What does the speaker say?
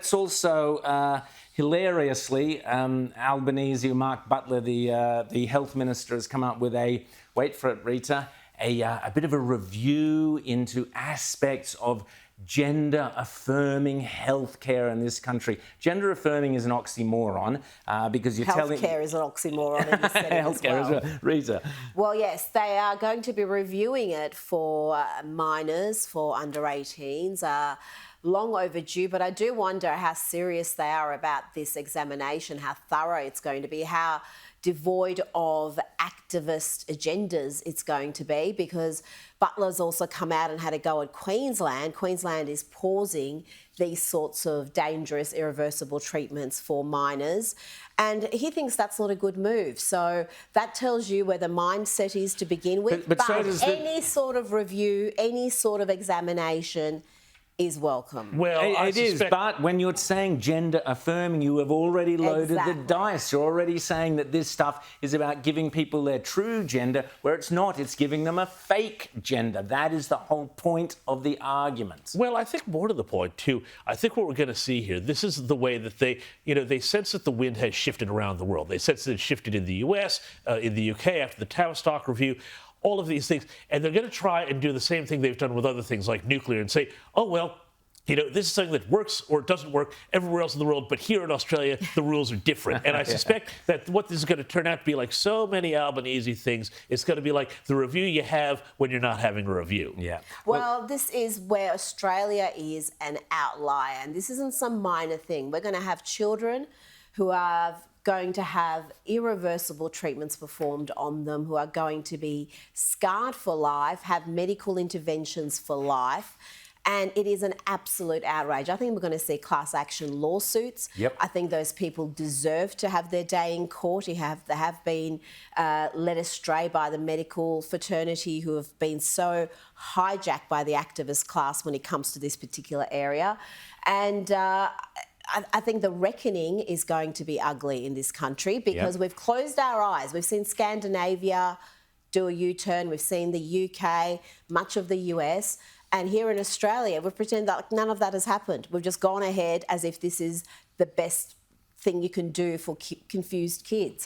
It's also hilariously, Albanese, Mark Butler, the health minister, has come up with wait for it, Rita, a bit of a review into aspects of gender-affirming healthcare in this country. Gender-affirming is an oxymoron because you're telling... Healthcare is an oxymoron in this setting as well. Healthcare as well. Rita. Well, yes, they are going to be reviewing it for minors, for under 18s. Long overdue, but I do wonder how serious they are about this examination, how thorough it's going to be, how devoid of activist agendas it's going to be, because Butler's also come out and had a go at Queensland. Queensland is pausing these sorts of dangerous, irreversible treatments for minors, and he thinks that's not a good move. So that tells you where the mindset is to begin with. But so does any sort of review, any sort of examination is welcome. Well, it is, but when you're saying gender affirming, you have already loaded the dice. You're already saying that this stuff is about giving people their true gender, where it's not. It's giving them a fake gender. That is the whole point of the argument. Well, I think more to the point, too, I think what we're going to see here, this is the way that they sense that the wind has shifted around the world. They sense that it shifted in the US, in the UK after the Tavistock Review, all of these things. And they're going to try and do the same thing they've done with other things like nuclear and say, oh, well, this is something that works or doesn't work everywhere else in the world, but here in Australia, the rules are different. And I suspect that what this is going to turn out to be, like so many Albanese things, it's going to be like the review you have when you're not having a review. Yeah. Well, this is where Australia is an outlier, and this isn't some minor thing. We're going to have children who are going to have irreversible treatments performed on them, who are going to be scarred for life, have medical interventions for life. And it is an absolute outrage. I think we're going to see class action lawsuits. Yep. I think those people deserve to have their day in court. They have been led astray by the medical fraternity, who have been so hijacked by the activist class when it comes to this particular area. And I think the reckoning is going to be ugly in this country, because we've closed our eyes. We've seen Scandinavia do a U-turn. We've seen the UK, much of the US. And here in Australia, we've pretended that none of that has happened. We've just gone ahead as if this is the best thing you can do for confused kids.